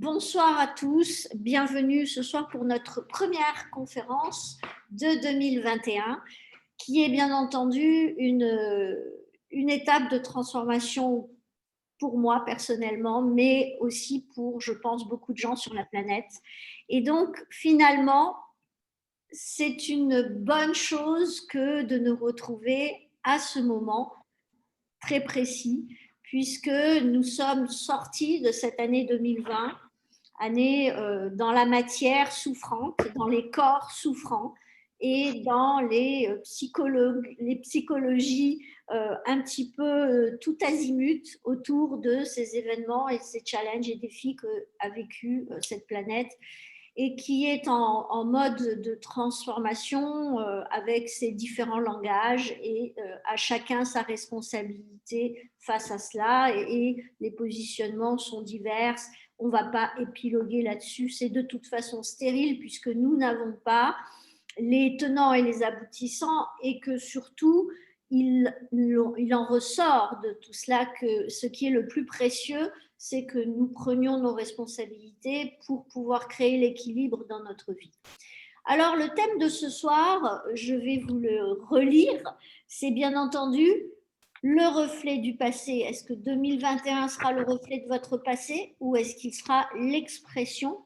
Bonsoir à tous, bienvenue ce soir pour notre première conférence de 2021 qui est bien entendu une étape de transformation pour moi personnellement, mais aussi pour, je pense, beaucoup de gens sur la planète. Et donc, finalement, c'est une bonne chose que de nous retrouver à ce moment très précis, puisque nous sommes sortis de cette année 2020, année dans la matière souffrante, dans les corps souffrants et dans les psychologies un petit peu tout azimut autour de ces événements et ces challenges et défis qu'a vécu cette planète et qui est en mode de transformation avec ses différents langages et à chacun sa responsabilité face à cela et les positionnements sont divers. On ne va pas épiloguer là-dessus, c'est de toute façon stérile puisque nous n'avons pas les tenants et les aboutissants et que surtout il en ressort de tout cela que ce qui est le plus précieux, c'est que nous prenions nos responsabilités pour pouvoir créer l'équilibre dans notre vie. Alors, le thème de ce soir, je vais vous le relire, c'est bien entendu le reflet du passé. Est-ce que 2021 sera le reflet de votre passé ou est-ce qu'il sera l'expression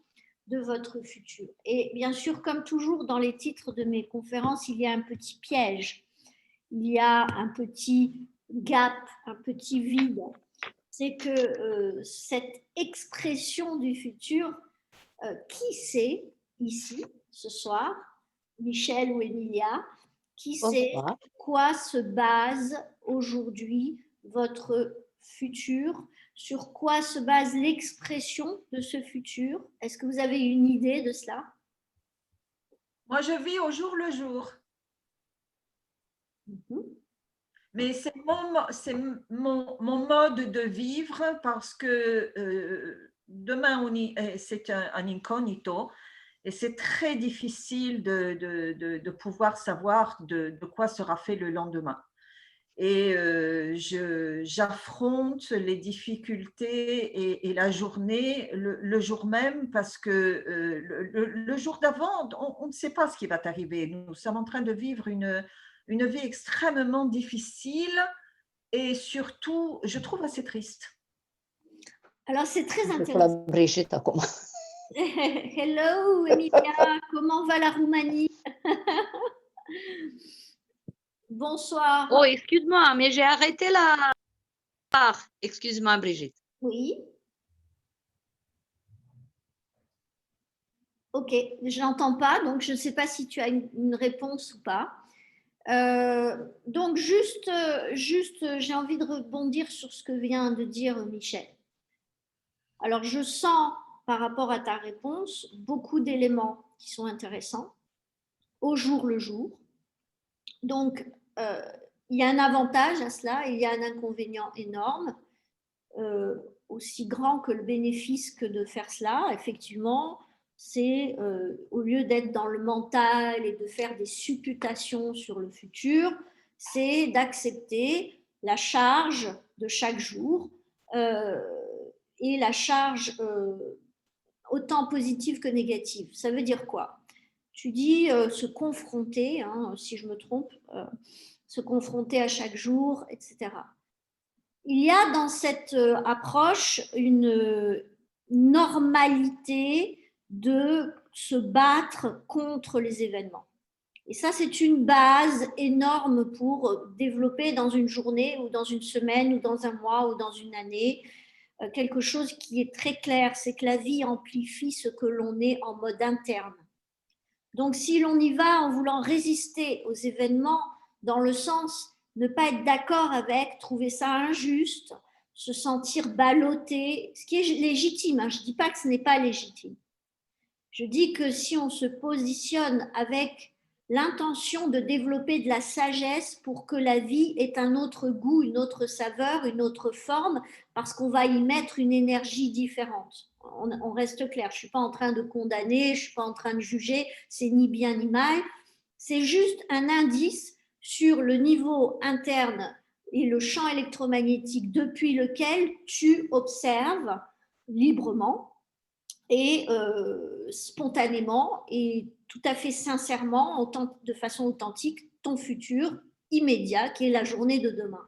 de votre futur? Et bien sûr, comme toujours dans les titres de mes conférences, il y a un petit piège, il y a un petit gap, un petit vide. C'est que cette expression du futur, qui sait ici, ce soir, Michel ou Emilia, qui sait quoi se base aujourd'hui votre futur, sur quoi se base l'expression de ce futur? Est-ce que vous avez une idée de cela? Moi, je vis au jour le jour. Mais c'est mon mode de vivre parce que demain, c'est un incognito et c'est très difficile de pouvoir savoir de quoi sera fait le lendemain. Et j'affronte les difficultés et la journée le jour même parce que le jour d'avant, on ne sait pas ce qui va arriver. Nous sommes en train de vivre une vie extrêmement difficile et surtout, je trouve assez triste. Alors, c'est très intéressant. Hello, Emilia, comment va la Roumanie? Bonsoir. Oh, excuse-moi, mais j'ai arrêté la... Excuse-moi, Brigitte. Oui. Ok, je n'entends pas, donc je ne sais pas si tu as une réponse ou pas. Donc, juste j'ai envie de rebondir sur ce que vient de dire Michel. Alors, je sens par rapport à ta réponse beaucoup d'éléments qui sont intéressants au jour le jour. Donc, il y a un avantage à cela et il y a un inconvénient énorme, aussi grand que le bénéfice que de faire cela. Effectivement, c'est au lieu d'être dans le mental et de faire des supputations sur le futur, c'est d'accepter la charge de chaque jour et la charge autant positive que négative. Ça veut dire quoi? Tu dis se confronter, hein, si je me trompe, se confronter à chaque jour, etc. Il y a dans cette approche une normalité de se battre contre les événements. Et ça, c'est une base énorme pour développer dans une journée ou dans une semaine ou dans un mois ou dans une année quelque chose qui est très clair, c'est que la vie amplifie ce que l'on est en mode interne. Donc, si l'on y va en voulant résister aux événements dans le sens ne pas être d'accord avec, trouver ça injuste, se sentir ballotté, ce qui est légitime, hein, je ne dis pas que ce n'est pas légitime. Je dis que si on se positionne avec l'intention de développer de la sagesse pour que la vie ait un autre goût, une autre saveur, une autre forme, parce qu'on va y mettre une énergie différente. On reste clair, je ne suis pas en train de condamner, je ne suis pas en train de juger, c'est ni bien ni mal, c'est juste un indice sur le niveau interne et le champ électromagnétique depuis lequel tu observes librement et spontanément et tout à fait sincèrement, de façon authentique, ton futur immédiat qui est la journée de demain.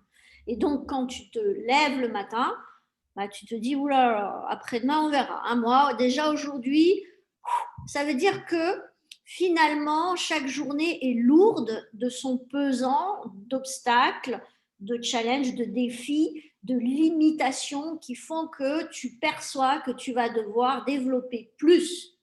Et donc, quand tu te lèves le matin, bah, tu te dis, oula, après-demain, on verra. Moi, déjà aujourd'hui, ça veut dire que finalement, chaque journée est lourde de son pesant d'obstacles, de challenges, de défis, de limitations qui font que tu perçois que tu vas devoir développer plus,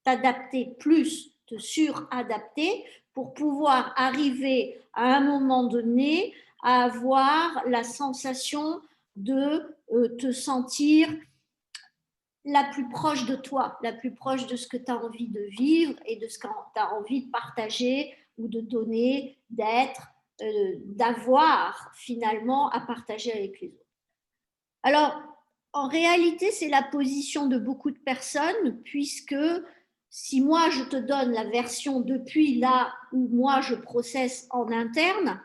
t'adapter plus, te suradapter pour pouvoir arriver à un moment donné à avoir la sensation de te sentir la plus proche de toi, la plus proche de ce que tu as envie de vivre et de ce que tu as envie de partager ou de donner, d'être, d'avoir finalement à partager avec les autres. Alors, en réalité, c'est la position de beaucoup de personnes, puisque si moi je te donne la version depuis là où moi je processe en interne,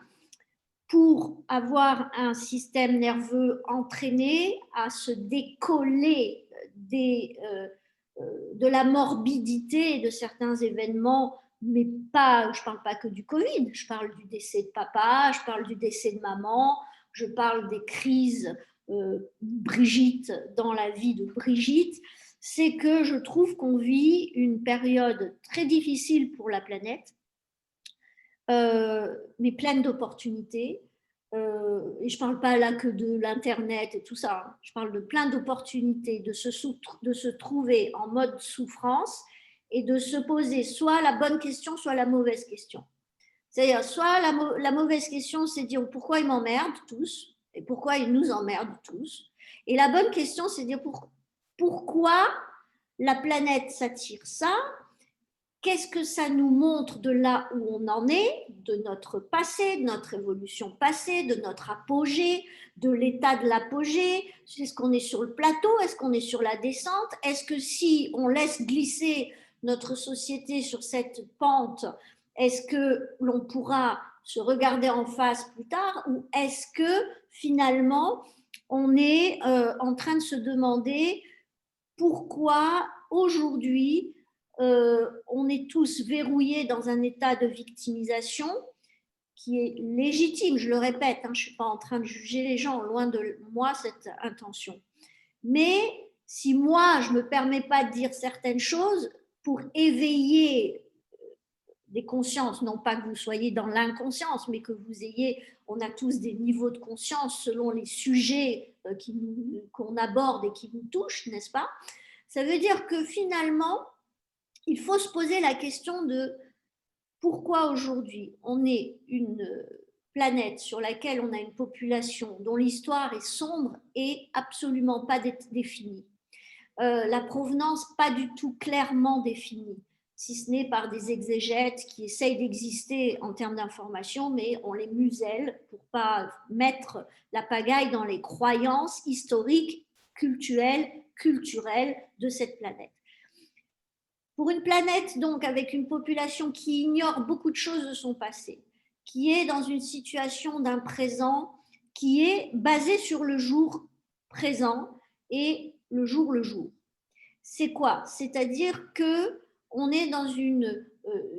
pour avoir un système nerveux entraîné à se décoller de la morbidité de certains événements, mais pas, je ne parle pas que du Covid, je parle du décès de papa, je parle du décès de maman, je parle des crises Brigitte dans la vie de Brigitte, c'est que je trouve qu'on vit une période très difficile pour la planète, mais pleine d'opportunités. Et je ne parle pas là que de l'Internet et tout ça, hein. Je parle de plein d'opportunités, de se trouver en mode souffrance et de se poser soit la bonne question, soit la mauvaise question. C'est-à-dire, soit la mauvaise question, c'est dire pourquoi ils m'emmerdent tous et pourquoi ils nous emmerdent tous. Et la bonne question, c'est dire pourquoi la planète s'attire ça. Qu'est-ce que ça nous montre de là où on en est, de notre passé, de notre évolution passée, de notre apogée, de l'état de l'apogée? Est-ce qu'on est sur le plateau? Est-ce qu'on est sur la descente? Est-ce que si on laisse glisser notre société sur cette pente, est-ce que l'on pourra se regarder en face plus tard? Ou est-ce que finalement on est en train de se demander pourquoi aujourd'hui on est tous verrouillés dans un état de victimisation qui est légitime, je le répète, je ne suis pas en train de juger les gens, loin de moi cette intention. Mais si moi, je ne me permets pas de dire certaines choses pour éveiller des consciences, non pas que vous soyez dans l'inconscience, mais que vous ayez, on a tous des niveaux de conscience selon les sujets qu'on aborde et qui nous touchent, n'est-ce pas? Ça veut dire que finalement, il faut se poser la question de pourquoi aujourd'hui on est une planète sur laquelle on a une population dont l'histoire est sombre et absolument pas définie. La provenance pas du tout clairement définie, si ce n'est par des exégètes qui essayent d'exister en termes d'information, mais on les muselle pour pas mettre la pagaille dans les croyances historiques, culturelles de cette planète. Pour une planète, donc, avec une population qui ignore beaucoup de choses de son passé, qui est dans une situation d'un présent qui est basé sur le jour présent et le jour. C'est quoi? C'est-à-dire qu'on est dans une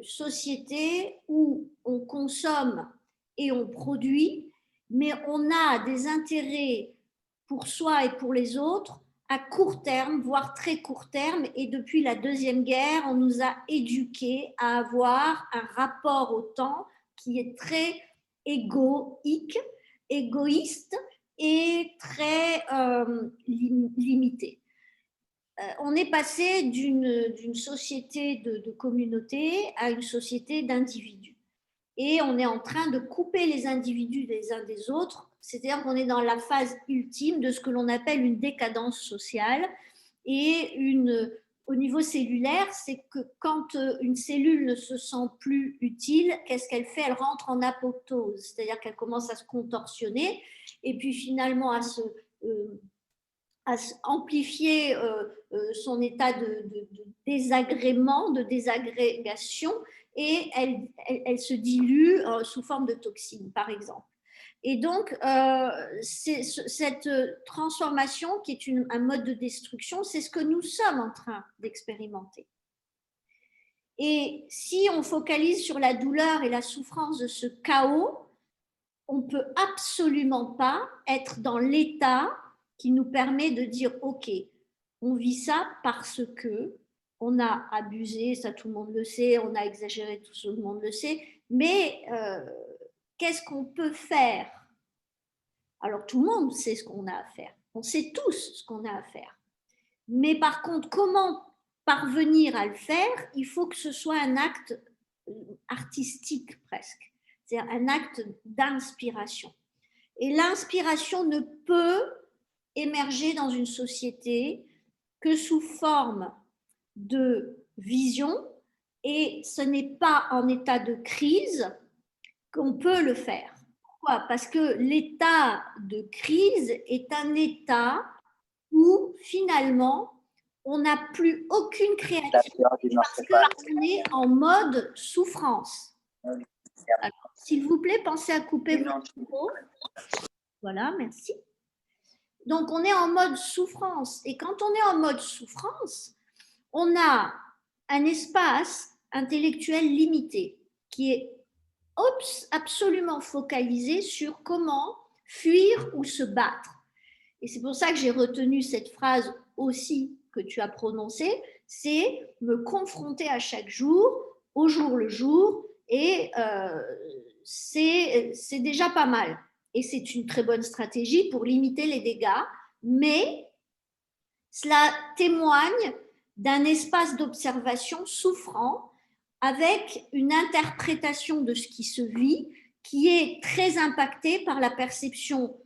société où on consomme et on produit, mais on a des intérêts pour soi et pour les autres à court terme, voire très court terme. Et depuis la Deuxième Guerre, on nous a éduqués à avoir un rapport au temps qui est très égoïste et très limité. On est passé d'une société de communauté à une société d'individus. Et on est en train de couper les individus les uns des autres, c'est-à-dire qu'on est dans la phase ultime de ce que l'on appelle une décadence sociale. Et au niveau cellulaire, c'est que quand une cellule ne se sent plus utile, qu'est-ce qu'elle fait? Elle rentre en apoptose, c'est-à-dire qu'elle commence à se contorsionner et puis finalement à amplifier son état de désagrément, de désagrégation, et elle se dilue sous forme de toxines, par exemple. Et donc, cette transformation qui est un mode de destruction, c'est ce que nous sommes en train d'expérimenter. Et si on focalise sur la douleur et la souffrance de ce chaos, on ne peut absolument pas être dans l'état qui nous permet de dire « Ok, on vit ça parce que on a abusé, ça tout le monde le sait, on a exagéré, tout le monde le sait, mais qu'est-ce qu'on peut faire ?» Alors tout le monde sait ce qu'on a à faire, on sait tous ce qu'on a à faire. Mais par contre, comment parvenir à le faire? Il faut que ce soit un acte artistique presque, c'est-à-dire un acte d'inspiration. Et l'inspiration ne peut émerger dans une société que sous forme de vision, et ce n'est pas en état de crise qu'on peut le faire. Pourquoi? Parce que l'état de crise est un état où finalement on n'a plus aucune créativité parce qu'on est en mode souffrance. Alors, s'il vous plaît, pensez à couper votre micro. Voilà, merci. Donc, on est en mode souffrance. Et quand on est en mode souffrance, on a un espace intellectuel limité qui est absolument focalisé sur comment fuir ou se battre. Et c'est pour ça que j'ai retenu cette phrase aussi que tu as prononcée, c'est me confronter à chaque jour, au jour le jour, et c'est déjà pas mal. Et c'est une très bonne stratégie pour limiter les dégâts, mais cela témoigne d'un espace d'observation souffrant avec une interprétation de ce qui se vit qui est très impactée par la perception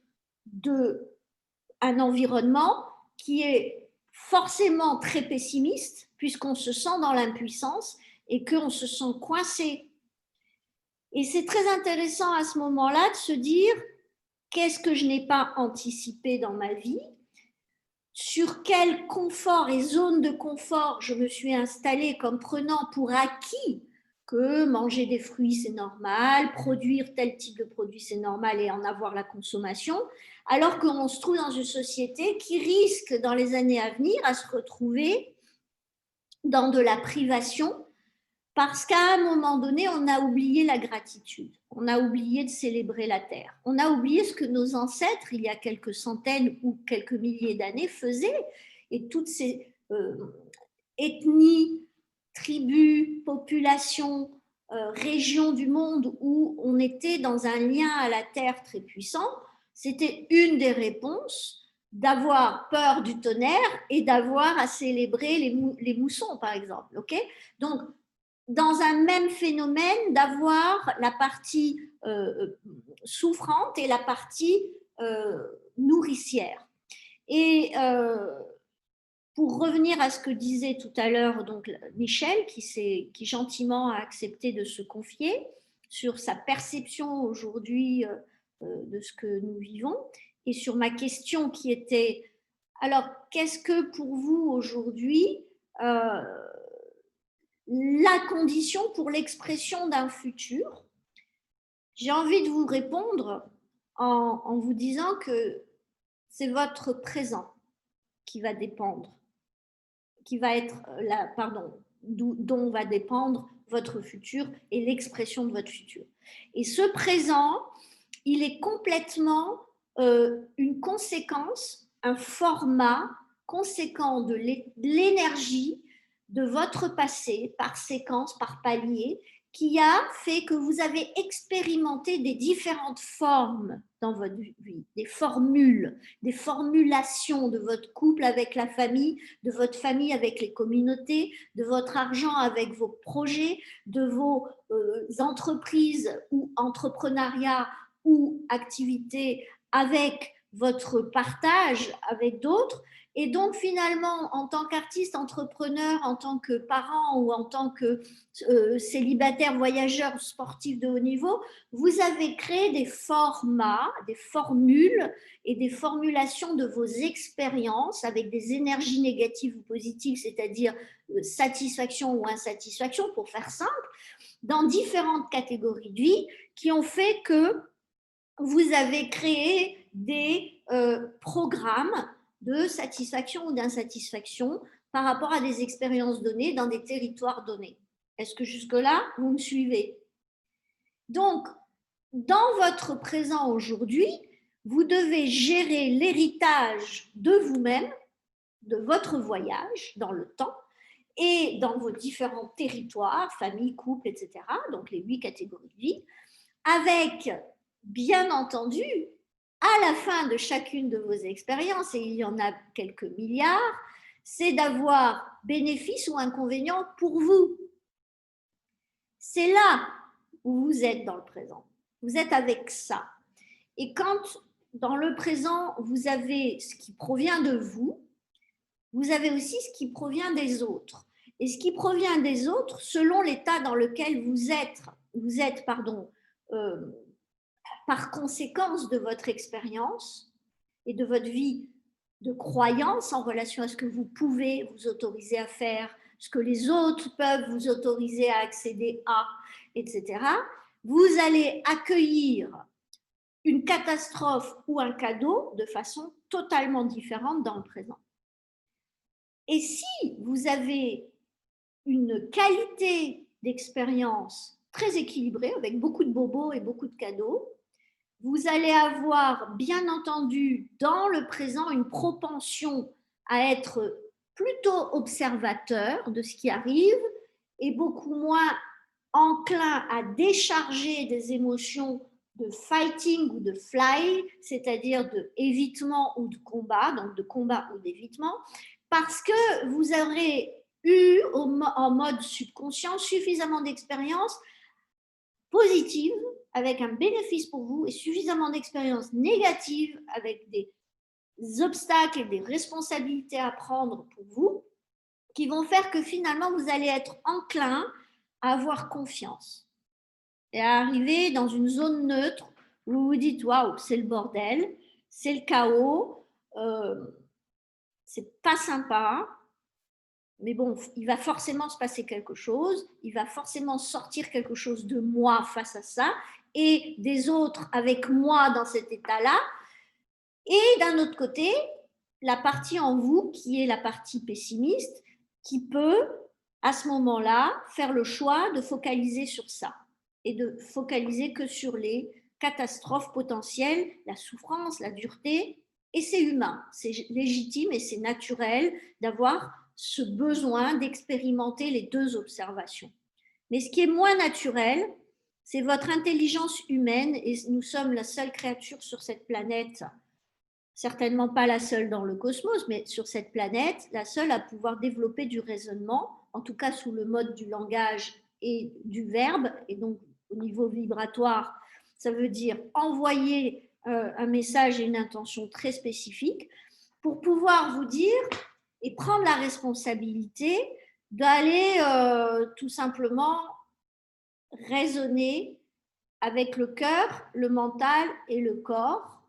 d'un environnement qui est forcément très pessimiste puisqu'on se sent dans l'impuissance et qu'on se sent coincé. Et c'est très intéressant à ce moment-là de se dire qu'est-ce que je n'ai pas anticipé dans ma vie, sur quel confort et zone de confort je me suis installée comme prenant pour acquis que manger des fruits c'est normal, produire tel type de produit c'est normal et en avoir la consommation, alors qu'on se trouve dans une société qui risque dans les années à venir à se retrouver dans de la privation parce qu'à un moment donné, on a oublié la gratitude, on a oublié de célébrer la terre, on a oublié ce que nos ancêtres, il y a quelques centaines ou quelques milliers d'années, faisaient. Et toutes ces ethnies, tribus, populations, régions du monde où on était dans un lien à la terre très puissant, c'était une des réponses d'avoir peur du tonnerre et d'avoir à célébrer les moussons, par exemple. Okay, donc, dans un même phénomène d'avoir la partie souffrante et la partie nourricière. Et pour revenir à ce que disait tout à l'heure donc Michel, qui gentiment a accepté de se confier sur sa perception aujourd'hui de ce que nous vivons, et sur ma question qui était, alors qu'est-ce que pour vous aujourd'hui la condition pour l'expression d'un futur? J'ai envie de vous répondre en vous disant que c'est votre présent qui va dépendre, qui va être dont va dépendre votre futur et l'expression de votre futur. Et ce présent, il est complètement une conséquence, un format conséquent de l'énergie de votre passé, par séquence, par palier, qui a fait que vous avez expérimenté des différentes formes dans votre vie, des formules, des formulations de votre couple avec la famille, de votre famille avec les communautés, de votre argent avec vos projets, de vos entreprises ou entrepreneuriat ou activités avec votre partage avec d'autres. Et donc, finalement, en tant qu'artiste, entrepreneur, en tant que parent ou en tant que célibataire, voyageur, sportif de haut niveau, vous avez créé des formats, des formules et des formulations de vos expériences avec des énergies négatives ou positives, c'est-à-dire satisfaction ou insatisfaction, pour faire simple, dans différentes catégories de vie qui ont fait que vous avez créé des programmes de satisfaction ou d'insatisfaction par rapport à des expériences données dans des territoires donnés. Est-ce que jusque-là, vous me suivez? Donc, dans votre présent aujourd'hui, vous devez gérer l'héritage de vous-même, de votre voyage dans le temps et dans vos différents territoires, famille, couple, etc., donc les 8 catégories de vie, avec, bien entendu, à la fin de chacune de vos expériences, et il y en a quelques milliards, c'est d'avoir bénéfice ou inconvénient pour vous. C'est là où vous êtes dans le présent. Vous êtes avec ça. Et quand, dans le présent, vous avez ce qui provient de vous, vous avez aussi ce qui provient des autres. Et ce qui provient des autres, selon l'état dans lequel vous êtes par conséquence de votre expérience et de votre vie de croyance en relation à ce que vous pouvez vous autoriser à faire, ce que les autres peuvent vous autoriser à accéder à, etc., vous allez accueillir une catastrophe ou un cadeau de façon totalement différente dans le présent. Et si vous avez une qualité d'expérience très équilibrée, avec beaucoup de bobos et beaucoup de cadeaux, vous allez avoir, bien entendu, dans le présent, une propension à être plutôt observateur de ce qui arrive et beaucoup moins enclin à décharger des émotions de fighting ou de fly, c'est-à-dire de évitement ou de combat, donc de combat ou d'évitement, parce que vous aurez eu en mode subconscient suffisamment d'expérience positive avec un bénéfice pour vous et suffisamment d'expériences négatives avec des obstacles et des responsabilités à prendre pour vous qui vont faire que finalement vous allez être enclin à avoir confiance et à arriver dans une zone neutre où vous vous dites waouh, c'est le bordel, c'est le chaos, c'est pas sympa, mais bon, il va forcément se passer quelque chose, il va forcément sortir quelque chose de moi face à ça et des autres avec moi dans cet état-là. Et d'un autre côté, la partie en vous qui est la partie pessimiste, qui peut à ce moment-là faire le choix de focaliser sur ça et de focaliser que sur les catastrophes potentielles, la souffrance, la dureté. Et c'est humain, c'est légitime et c'est naturel d'avoir ce besoin d'expérimenter les deux observations. Mais ce qui est moins naturel, c'est votre intelligence humaine, et nous sommes la seule créature sur cette planète, certainement pas la seule dans le cosmos, mais sur cette planète, la seule à pouvoir développer du raisonnement, en tout cas sous le mode du langage et du verbe, et donc au niveau vibratoire, ça veut dire envoyer un message et une intention très spécifique pour pouvoir vous dire et prendre la responsabilité d'aller tout simplement raisonner avec le cœur, le mental et le corps.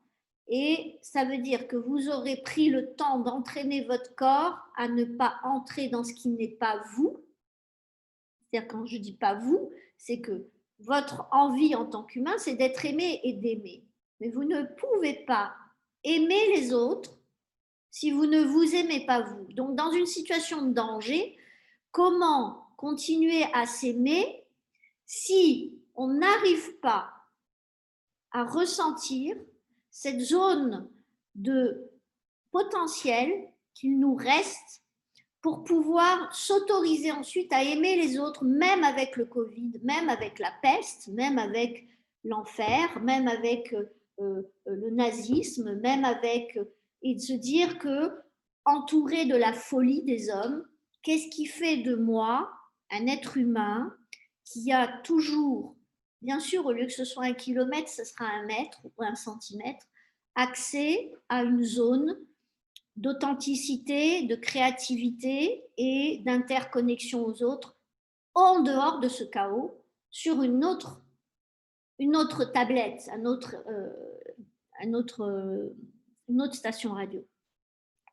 Et ça veut dire que vous aurez pris le temps d'entraîner votre corps à ne pas entrer dans ce qui n'est pas vous. C'est-à-dire quand je dis pas vous, c'est que votre envie en tant qu'humain, c'est d'être aimé et d'aimer. Mais vous ne pouvez pas aimer les autres si vous ne vous aimez pas vous. Donc, dans une situation de danger, comment continuer à s'aimer si on n'arrive pas à ressentir cette zone de potentiel qu'il nous reste pour pouvoir s'autoriser ensuite à aimer les autres, même avec le Covid, même avec la peste, même avec l'enfer, même avec le nazisme, même avec... et de se dire que, entouré de la folie des hommes, qu'est-ce qui fait de moi un être humain qui a toujours, bien sûr, au lieu que ce soit 1 kilomètre, ce sera 1 mètre ou 1 centimètre, accès à une zone d'authenticité, de créativité et d'interconnexion aux autres, en dehors de ce chaos, sur une autre tablette, une autre station radio.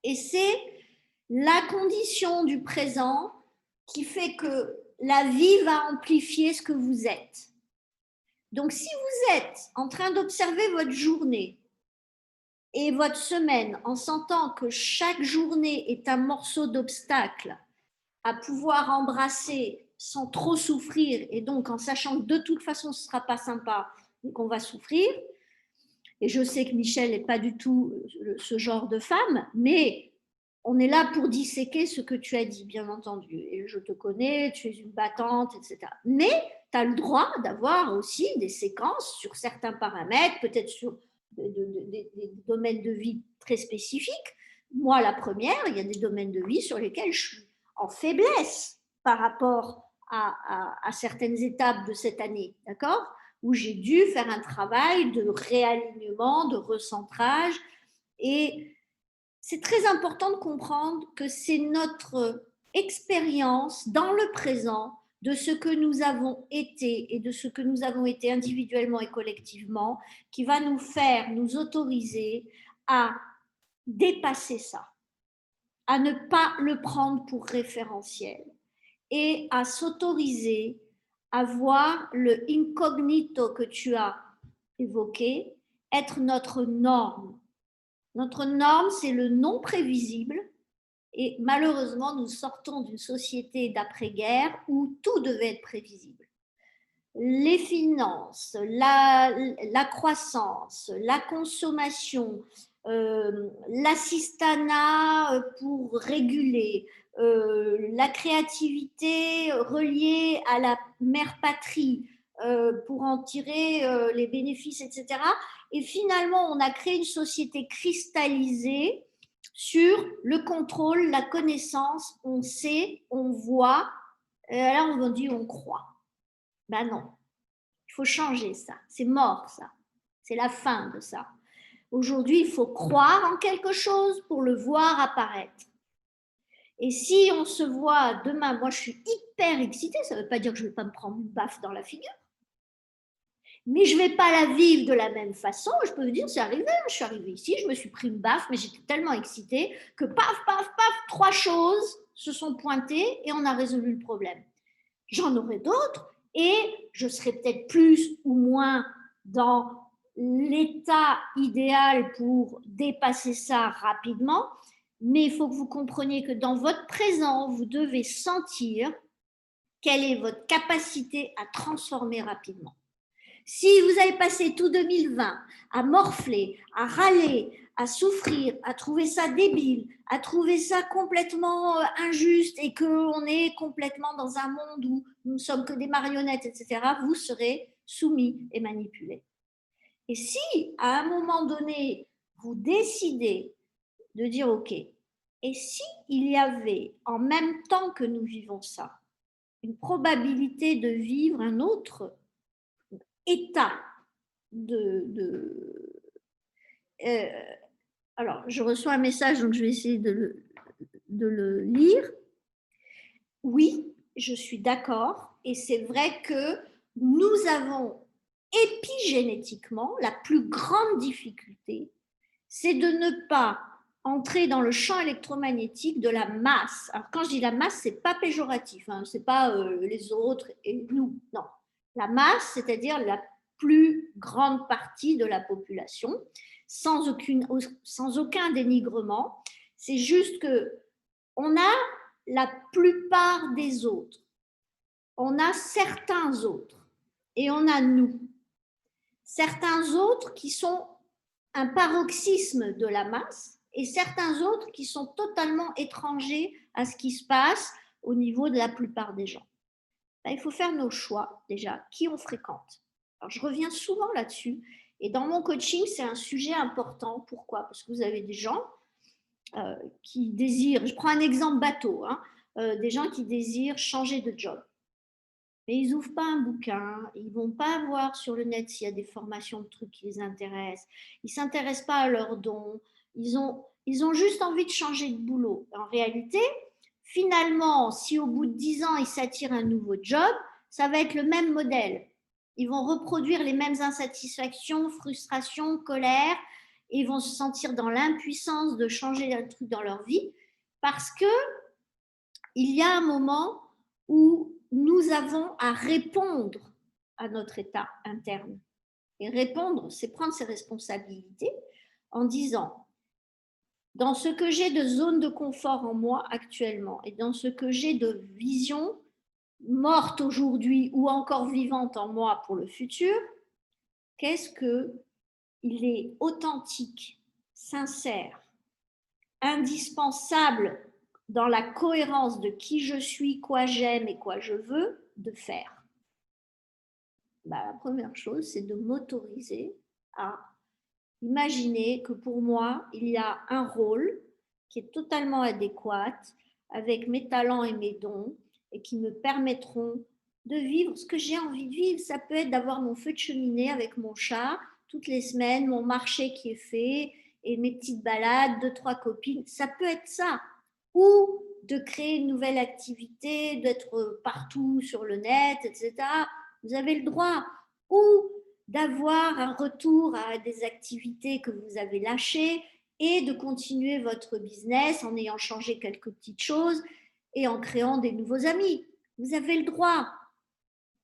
Et c'est la condition du présent qui fait que la vie va amplifier ce que vous êtes. Donc, si vous êtes en train d'observer votre journée et votre semaine en sentant que chaque journée est un morceau d'obstacle à pouvoir embrasser sans trop souffrir, et donc en sachant que de toute façon ce ne sera pas sympa et qu'on va souffrir, et je sais que Michel n'est pas du tout ce genre de femme, mais on est là pour disséquer ce que tu as dit, bien entendu, et je te connais, tu es une battante, etc. Mais tu as le droit d'avoir aussi des séquences sur certains paramètres, peut-être sur des domaines de vie très spécifiques. Moi, la première, il y a des domaines de vie sur lesquels je suis en faiblesse par rapport à certaines étapes de cette année, d'accord ? Où j'ai dû faire un travail de réalignement, de recentrage. Et c'est très important de comprendre que c'est notre expérience dans le présent de ce que nous avons été et de ce que nous avons été individuellement et collectivement qui va nous faire nous autoriser à dépasser ça, à ne pas le prendre pour référentiel et à s'autoriser à voir le incognito que tu as évoqué être notre norme. Notre norme, c'est le non prévisible. Et malheureusement, nous sortons d'une société d'après-guerre où tout devait être prévisible. Les finances, la croissance, la consommation, l'assistanat pour réguler, la créativité reliée à la mère patrie pour en tirer les bénéfices, etc. Et finalement, on a créé une société cristallisée sur le contrôle, la connaissance, on sait, on voit, là on dit on croit. Ben non, il faut changer ça, c'est mort ça, c'est la fin de ça. Aujourd'hui, il faut croire en quelque chose pour le voir apparaître. Et si on se voit demain, moi je suis hyper excitée, ça ne veut pas dire que je ne vais pas me prendre une baffe dans la figure, mais je ne vais pas la vivre de la même façon. Je peux vous dire, c'est arrivé, je suis arrivée ici, je me suis pris une baffe, mais j'étais tellement excitée que paf, paf, paf, 3 choses se sont pointées et on a résolu le problème. J'en aurai d'autres et je serai peut-être plus ou moins dans l'état idéal pour dépasser ça rapidement, mais il faut que vous compreniez que dans votre présent, vous devez sentir quelle est votre capacité à transformer rapidement. Si vous avez passé tout 2020 à morfler, à râler, à souffrir, à trouver ça débile, à trouver ça complètement injuste et qu'on est complètement dans un monde où nous ne sommes que des marionnettes, etc., vous serez soumis et manipulés. Et si, à un moment donné, vous décidez de dire « Ok, et si il y avait, en même temps que nous vivons ça, une probabilité de vivre un autre état alors, je reçois un message, donc je vais essayer de le lire. Oui, je suis d'accord, et c'est vrai que nous avons épigénétiquement la plus grande difficulté, c'est de ne pas entrer dans le champ électromagnétique de la masse. Alors, quand je dis la masse, c'est pas péjoratif, hein, c'est pas les autres et nous, non. La masse, c'est-à-dire la plus grande partie de la population, sans aucun dénigrement. C'est juste que on a la plupart des autres, on a certains autres et on a nous. Certains autres qui sont un paroxysme de la masse et certains autres qui sont totalement étrangers à ce qui se passe au niveau de la plupart des gens. Ben, il faut faire nos choix déjà, qui on fréquente. Alors, je reviens souvent là-dessus et dans mon coaching, c'est un sujet important. Pourquoi ? Parce que vous avez des gens qui désirent, je prends un exemple bateau, hein, des gens qui désirent changer de job. Mais ils n'ouvrent pas un bouquin, ils ne vont pas voir sur le net s'il y a des formations de trucs qui les intéressent, ils ne s'intéressent pas à leurs dons, ils ont juste envie de changer de boulot. En réalité, finalement, si au bout de 10 ans, ils s'attirent un nouveau job, ça va être le même modèle. Ils vont reproduire les mêmes insatisfactions, frustrations, colère, et ils vont se sentir dans l'impuissance de changer un truc dans leur vie parce qu'il y a un moment où nous avons à répondre à notre état interne. Et répondre, c'est prendre ses responsabilités en disant, dans ce que j'ai de zone de confort en moi actuellement et dans ce que j'ai de vision morte aujourd'hui ou encore vivante en moi pour le futur, qu'est-ce qu'il est authentique, sincère, indispensable dans la cohérence de qui je suis, quoi j'aime et quoi je veux de faire. La première chose, c'est de m'autoriser à imaginer que pour moi, il y a un rôle qui est totalement adéquat avec mes talents et mes dons et qui me permettront de vivre ce que j'ai envie de vivre. Ça peut être d'avoir mon feu de cheminée avec mon chat toutes les semaines, mon marché qui est fait et mes petites balades, 2-3 copines. Ça peut être ça. Ou de créer une nouvelle activité, d'être partout sur le net, etc. Vous avez le droit. Ou d'avoir un retour à des activités que vous avez lâchées et de continuer votre business en ayant changé quelques petites choses et en créant des nouveaux amis. Vous avez le droit.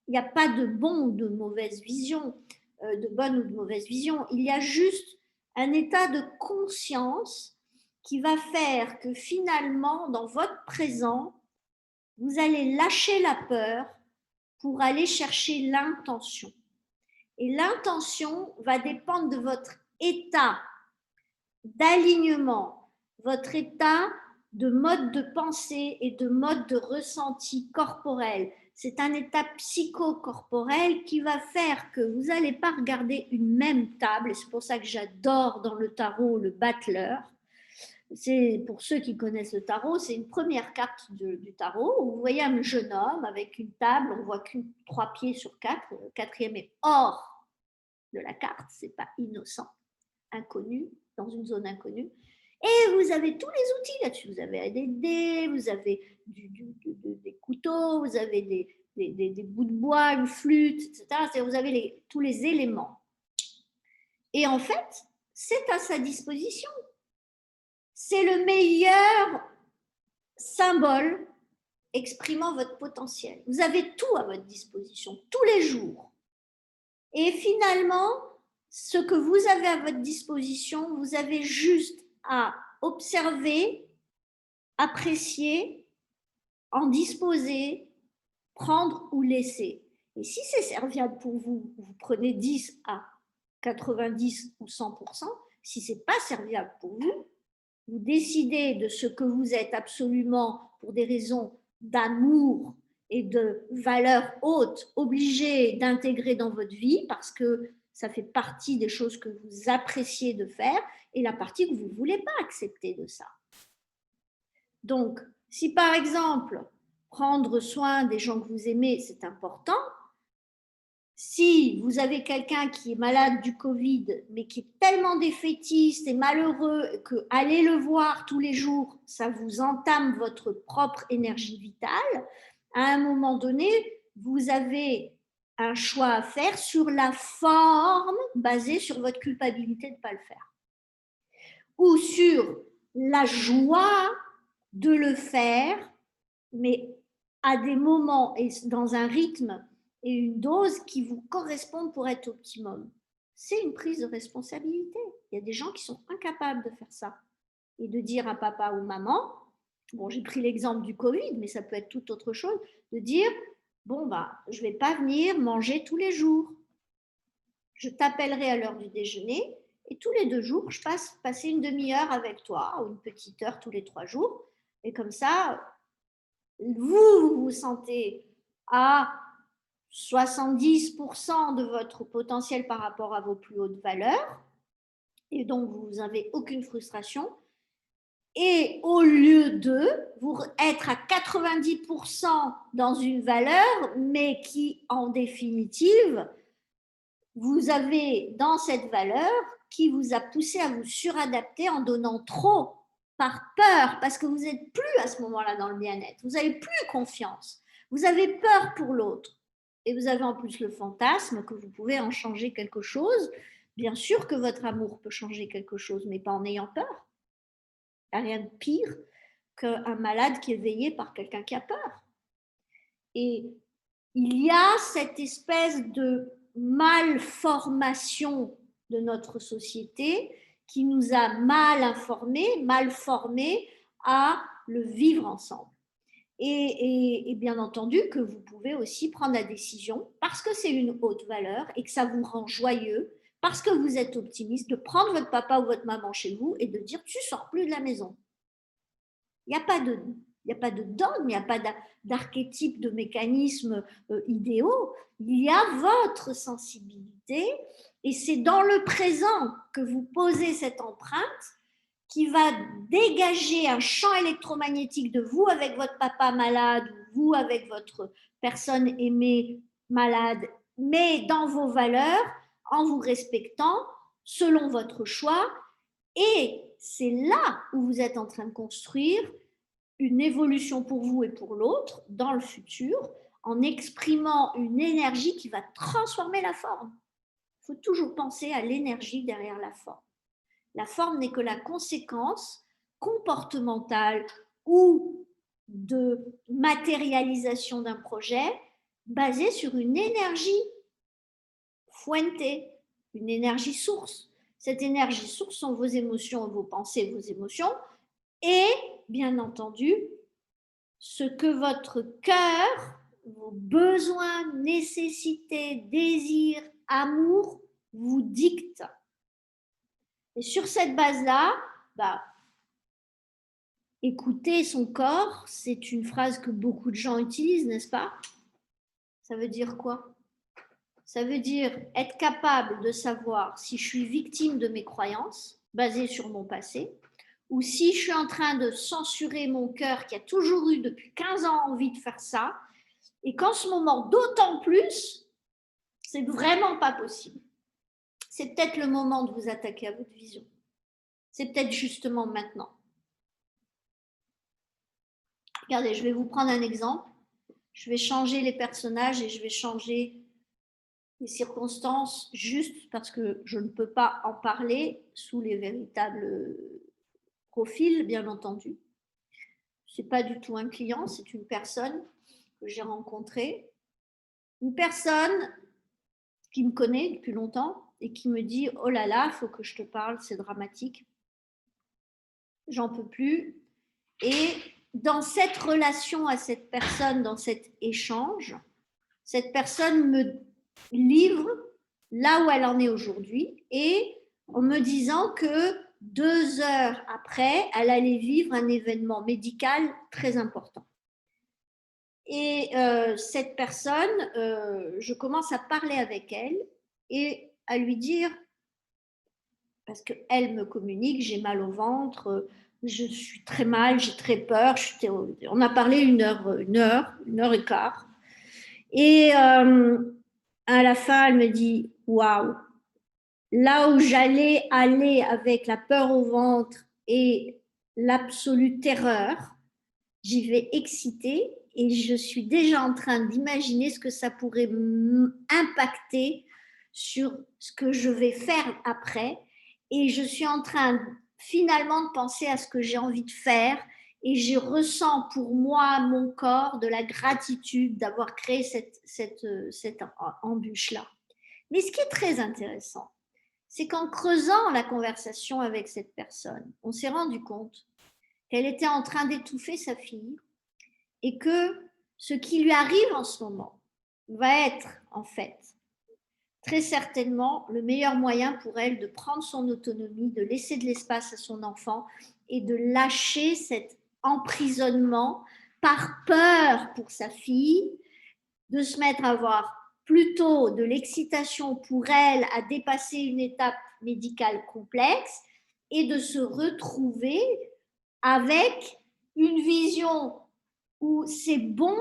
Il n'y a pas de bon ou de mauvaise vision, de bonne ou de mauvaise vision. Il y a juste un état de conscience qui va faire que finalement, dans votre présent, vous allez lâcher la peur pour aller chercher l'intention. Et l'intention va dépendre de votre état d'alignement, votre état de mode de pensée et de mode de ressenti corporel. C'est un état psychocorporel qui va faire que vous n'allez pas regarder une même table. C'est pour ça que j'adore dans le tarot le battleur. C'est pour ceux qui connaissent le tarot, c'est une première carte du tarot où vous voyez un jeune homme avec une table, on voit que 3 pieds sur 4, le quatrième est hors de la carte, c'est pas innocent, inconnu, dans une zone inconnue. Et vous avez tous les outils là-dessus. Vous avez des dés, vous avez des couteaux, vous avez des bouts de bois, une flûte, etc. Vous avez tous les éléments. Et en fait, c'est à sa disposition. C'est le meilleur symbole exprimant votre potentiel. Vous avez tout à votre disposition, tous les jours. Et finalement, ce que vous avez à votre disposition, vous avez juste à observer, apprécier, en disposer, prendre ou laisser. Et si c'est serviable pour vous, vous prenez 10 à 90 ou 100%. Si ce n'est pas serviable pour vous, vous décidez de ce que vous êtes absolument pour des raisons d'amour et de valeurs hautes, obligé d'intégrer dans votre vie parce que ça fait partie des choses que vous appréciez de faire et la partie que vous ne voulez pas accepter de ça. Donc, si par exemple, prendre soin des gens que vous aimez, c'est important, si vous avez quelqu'un qui est malade du Covid, mais qui est tellement défaitiste et malheureux que aller le voir tous les jours, ça vous entame votre propre énergie vitale, à un moment donné, vous avez un choix à faire sur la forme basée sur votre culpabilité de ne pas le faire. Ou sur la joie de le faire, mais à des moments et dans un rythme et une dose qui vous correspondent pour être optimum. C'est une prise de responsabilité. Il y a des gens qui sont incapables de faire ça et de dire à papa ou maman, bon, j'ai pris l'exemple du Covid, mais ça peut être toute autre chose, de dire, bon, bah, je ne vais pas venir manger tous les jours. Je t'appellerai à l'heure du déjeuner et tous les 2 jours, je passe passer une demi-heure avec toi ou une petite heure tous les 3 jours. Et comme ça, vous vous sentez à 70% de votre potentiel par rapport à vos plus hautes valeurs et donc vous n'avez aucune frustration et au lieu de vous être à 90% dans une valeur mais qui en définitive vous avez dans cette valeur qui vous a poussé à vous suradapter en donnant trop par peur parce que vous n'êtes plus à ce moment-là dans le bien-être, vous n'avez plus confiance, vous avez peur pour l'autre. Et vous avez en plus le fantasme que vous pouvez en changer quelque chose. Bien sûr que votre amour peut changer quelque chose, mais pas en ayant peur. Il n'y a rien de pire qu'un malade qui est veillé par quelqu'un qui a peur. Et il y a cette espèce de malformation de notre société qui nous a mal formés à le vivre ensemble. Et bien entendu que vous pouvez aussi prendre la décision, parce que c'est une haute valeur et que ça vous rend joyeux, parce que vous êtes optimiste, de prendre votre papa ou votre maman chez vous et de dire tu sors plus de la maison. Il n'y a pas de dogme, il n'y a pas d'archétype, de mécanismes idéaux. Il y a votre sensibilité et c'est dans le présent que vous posez cette empreinte qui va dégager un champ électromagnétique de vous avec votre papa malade ou vous avec votre personne aimée malade, mais dans vos valeurs, en vous respectant, selon votre choix. Et c'est là où vous êtes en train de construire une évolution pour vous et pour l'autre dans le futur, en exprimant une énergie qui va transformer la forme. Il faut toujours penser à l'énergie derrière la forme. La forme n'est que la conséquence comportementale ou de matérialisation d'un projet basé sur une énergie fuente, une énergie source. Cette énergie source sont vos émotions, vos pensées, vos émotions et, bien entendu, ce que votre cœur, vos besoins, nécessités, désirs, amour vous dictent. Et sur cette base-là, écouter son corps, c'est une phrase que beaucoup de gens utilisent, n'est-ce pas? Ça veut dire quoi? Ça veut dire être capable de savoir si je suis victime de mes croyances basées sur mon passé ou si je suis en train de censurer mon cœur qui a toujours eu depuis 15 ans envie de faire ça et qu'en ce moment, d'autant plus, c'est vraiment pas possible. C'est peut-être le moment de vous attaquer à votre vision. C'est peut-être justement maintenant. Regardez, je vais vous prendre un exemple. Je vais changer les personnages et je vais changer les circonstances juste parce que je ne peux pas en parler sous les véritables profils, bien entendu. Ce n'est pas du tout un client, c'est une personne que j'ai rencontrée. Une personne qui me connaît depuis longtemps et qui me dit « Oh là là, il faut que je te parle, c'est dramatique. J'en peux plus. » Et dans cette relation à cette personne, dans cet échange, cette personne me livre là où elle en est aujourd'hui et en me disant que 2 heures après, elle allait vivre un événement médical très important. Et cette personne, je commence à parler avec elle et à lui dire, parce qu'elle me communique, j'ai mal au ventre, je suis très mal, j'ai très peur. On a parlé une heure et quart. Et à la fin, elle me dit, waouh, là où j'allais aller avec la peur au ventre et l'absolue terreur, j'y vais excitée et je suis déjà en train d'imaginer ce que ça pourrait impacter sur ce que je vais faire après. Et je suis en train finalement de penser à ce que j'ai envie de faire et je ressens pour moi, mon corps, de la gratitude d'avoir créé cette embûche-là. Mais ce qui est très intéressant, c'est qu'en creusant la conversation avec cette personne, on s'est rendu compte qu'elle était en train d'étouffer sa fille et que ce qui lui arrive en ce moment va être en fait très certainement le meilleur moyen pour elle de prendre son autonomie, de laisser de l'espace à son enfant et de lâcher cet emprisonnement par peur pour sa fille, de se mettre à avoir plutôt de l'excitation pour elle à dépasser une étape médicale complexe et de se retrouver avec une vision où c'est bon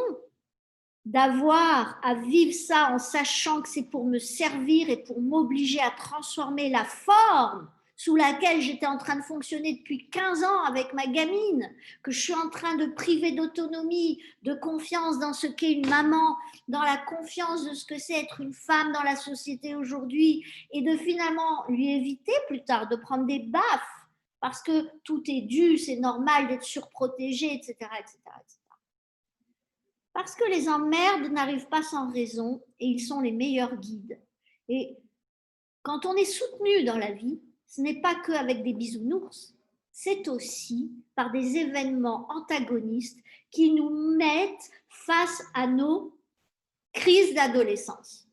d'avoir à vivre ça en sachant que c'est pour me servir et pour m'obliger à transformer la forme sous laquelle j'étais en train de fonctionner depuis 15 ans avec ma gamine, que je suis en train de priver d'autonomie, de confiance dans ce qu'est une maman, dans la confiance de ce que c'est être une femme dans la société aujourd'hui, et de finalement lui éviter plus tard de prendre des baffes, parce que tout est dû, c'est normal d'être surprotégé, etc., etc., etc. Parce que les emmerdes n'arrivent pas sans raison et ils sont les meilleurs guides. Et quand on est soutenu dans la vie, ce n'est pas qu'avec des bisounours, c'est aussi par des événements antagonistes qui nous mettent face à nos crises d'adolescence.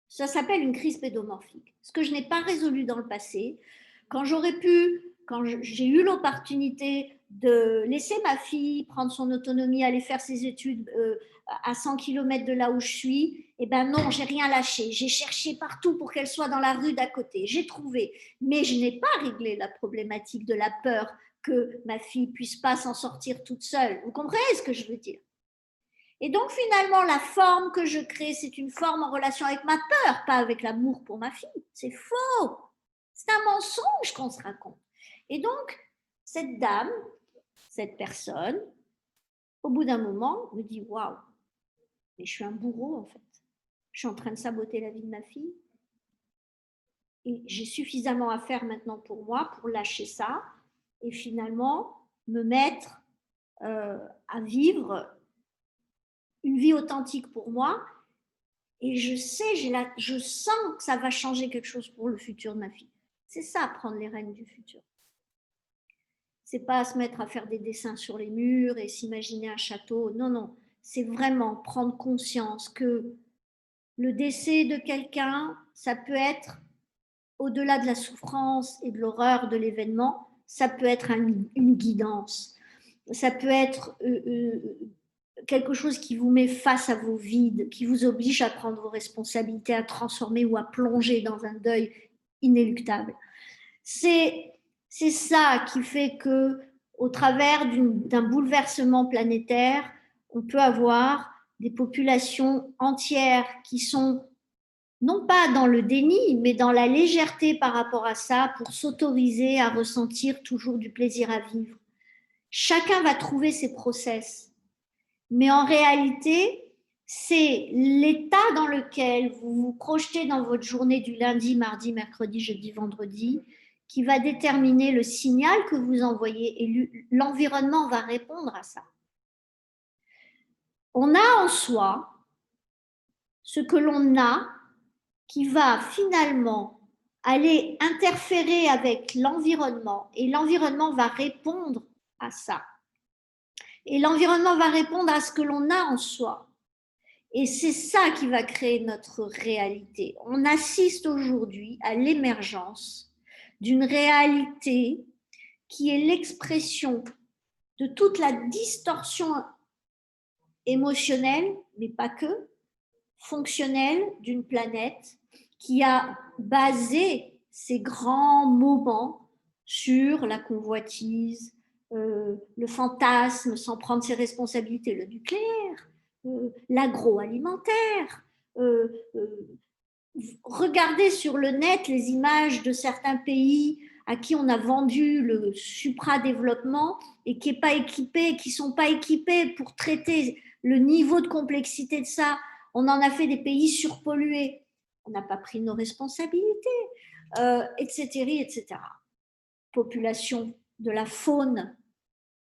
Ça s'appelle une crise pédomorphique. Ce que je n'ai pas résolu dans le passé, quand j'ai eu l'opportunité de laisser ma fille prendre son autonomie, aller faire ses études à 100 km de là où je suis, eh ben non, j'ai rien lâché. J'ai cherché partout pour qu'elle soit dans la rue d'à côté. J'ai trouvé, mais je n'ai pas réglé la problématique de la peur que ma fille puisse pas s'en sortir toute seule. Vous comprenez ce que je veux dire? Et donc finalement, la forme que je crée, c'est une forme en relation avec ma peur, pas avec l'amour pour ma fille. C'est faux. C'est un mensonge qu'on se raconte. Et donc, cette dame, cette personne, au bout d'un moment, me dit « Waouh, mais je suis un bourreau en fait. Je suis en train de saboter la vie de ma fille. Et j'ai suffisamment à faire maintenant pour moi, pour lâcher ça, et finalement me mettre à vivre une vie authentique pour moi. Et je sens que ça va changer quelque chose pour le futur de ma fille. » C'est ça, prendre les rênes du futur. C'est pas se mettre à faire des dessins sur les murs et s'imaginer un château. Non, non. C'est vraiment prendre conscience que le décès de quelqu'un, ça peut être, au-delà de la souffrance et de l'horreur de l'événement, ça peut être une guidance. Ça peut être quelque chose qui vous met face à vos vides, qui vous oblige à prendre vos responsabilités, à transformer ou à plonger dans un deuil inéluctable. C'est ça qui fait que, au travers d'un bouleversement planétaire, on peut avoir des populations entières qui sont non pas dans le déni, mais dans la légèreté par rapport à ça, pour s'autoriser à ressentir toujours du plaisir à vivre. Chacun va trouver ses process, mais en réalité, c'est l'état dans lequel vous vous projetez dans votre journée du lundi, mardi, mercredi, jeudi, vendredi, qui va déterminer le signal que vous envoyez et l'environnement va répondre à ça. On a en soi ce que l'on a qui va finalement aller interférer avec l'environnement et l'environnement va répondre à ça. Et l'environnement va répondre à ce que l'on a en soi. Et c'est ça qui va créer notre réalité. On assiste aujourd'hui à l'émergence d'une réalité qui est l'expression de toute la distorsion émotionnelle, mais pas que, fonctionnelle d'une planète qui a basé ses grands moments sur la convoitise, le fantasme sans prendre ses responsabilités, le nucléaire, l'agroalimentaire. Regardez sur le net les images de certains pays à qui on a vendu le supradéveloppement et qui ne sont pas équipés pour traiter le niveau de complexité de ça. On en a fait des pays surpollués. On n'a pas pris nos responsabilités, etc., etc. Population de la faune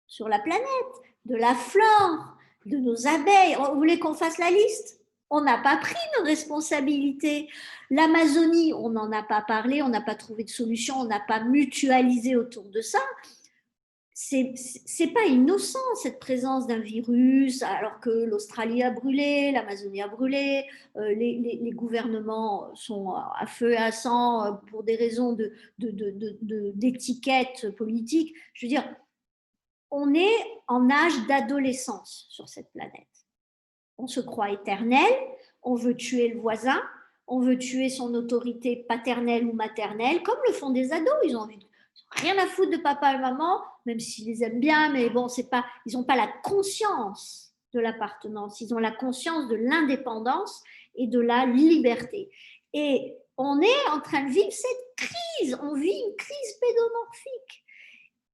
sur la planète, de la flore, de nos abeilles. Vous voulez qu'on fasse la liste? On n'a pas pris nos responsabilités. L'Amazonie, on n'en a pas parlé, on n'a pas trouvé de solution, on n'a pas mutualisé autour de ça. C'est pas innocent cette présence d'un virus, alors que l'Australie a brûlé, l'Amazonie a brûlé, les gouvernements sont à feu et à sang pour des raisons d'étiquette politique. Je veux dire, on est en âge d'adolescence sur cette planète. On se croit éternel, on veut tuer le voisin, on veut tuer son autorité paternelle ou maternelle, comme le font des ados. Ils ont rien à foutre de papa et maman, même s'ils les aiment bien, mais bon, ils n'ont pas la conscience de l'appartenance, ils ont la conscience de l'indépendance et de la liberté. Et on est en train de vivre cette crise, on vit une crise pédomorphique.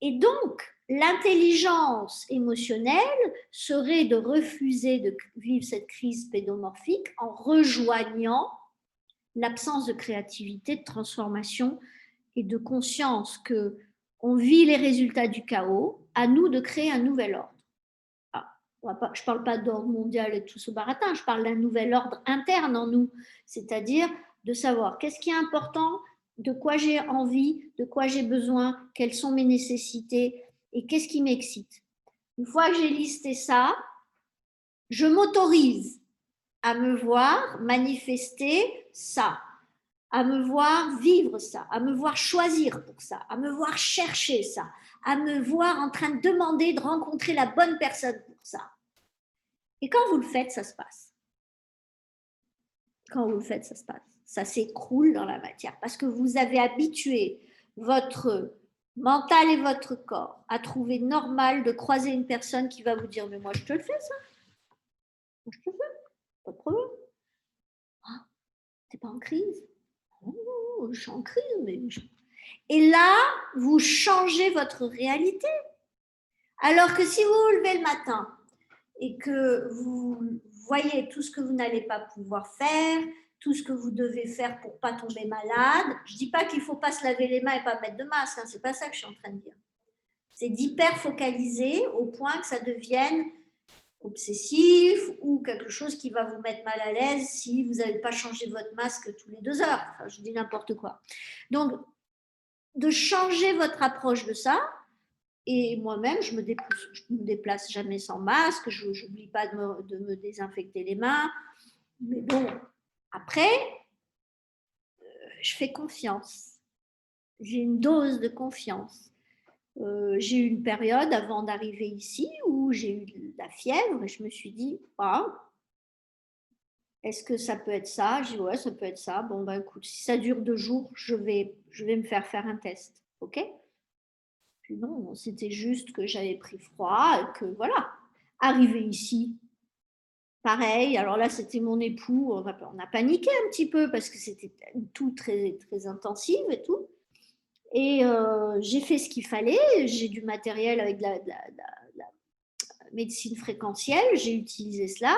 Et donc, l'intelligence émotionnelle serait de refuser de vivre cette crise pédomorphique en rejoignant l'absence de créativité, de transformation et de conscience qu'on vit les résultats du chaos, à nous de créer un nouvel ordre. Ah. je ne parle pas d'ordre mondial et tout ce baratin, je parle d'un nouvel ordre interne en nous, c'est-à-dire de savoir qu'est-ce qui est important, de quoi j'ai envie, de quoi j'ai besoin, quelles sont mes nécessités et qu'est-ce qui m'excite. Une fois que j'ai listé ça, je m'autorise à me voir manifester ça, à me voir vivre ça, à me voir choisir pour ça, à me voir chercher ça, à me voir en train de demander de rencontrer la bonne personne pour ça. Et quand vous le faites, ça se passe. Quand vous le faites, ça se passe. Ça s'écroule dans la matière parce que vous avez habitué votre mental et votre corps à trouver normal de croiser une personne qui va vous dire « Mais moi, je te le fais, ça. Moi, je te le fais. Pas de problème. Ah, t'es pas en crise? Oh, je suis en crise, mais... Et là, vous changez votre réalité. Alors que si vous vous levez le matin et que vous voyez tout ce que vous n'allez pas pouvoir faire, tout ce que vous devez faire pour ne pas tomber malade, je ne dis pas qu'il ne faut pas se laver les mains et ne pas mettre de masque, hein, ce n'est pas ça que je suis en train de dire. C'est d'hyper focaliser au point que ça devienne obsessif ou quelque chose qui va vous mettre mal à l'aise si vous n'avez pas changé votre masque tous les 2 heures. Enfin, je dis n'importe quoi. Donc, de changer votre approche de ça, et moi-même, je me déplace jamais sans masque, je n'oublie pas de me désinfecter les mains. Mais bon, après, je fais confiance. J'ai une dose de confiance. J'ai eu une période avant d'arriver ici où j'ai eu de la fièvre et je me suis dit, ah, est-ce que ça peut être ça? J'ai dit, ouais, ça peut être ça. Bon, ben écoute, si ça dure 2 jours, je vais me faire un test. OK? Puis non, c'était juste que j'avais pris froid et que voilà. Arrivé ici, pareil. Alors là, c'était mon époux. On a paniqué un petit peu parce que c'était tout très, très intensif et tout. Et j'ai fait ce qu'il fallait. J'ai du matériel avec la médecine fréquentielle. J'ai utilisé cela.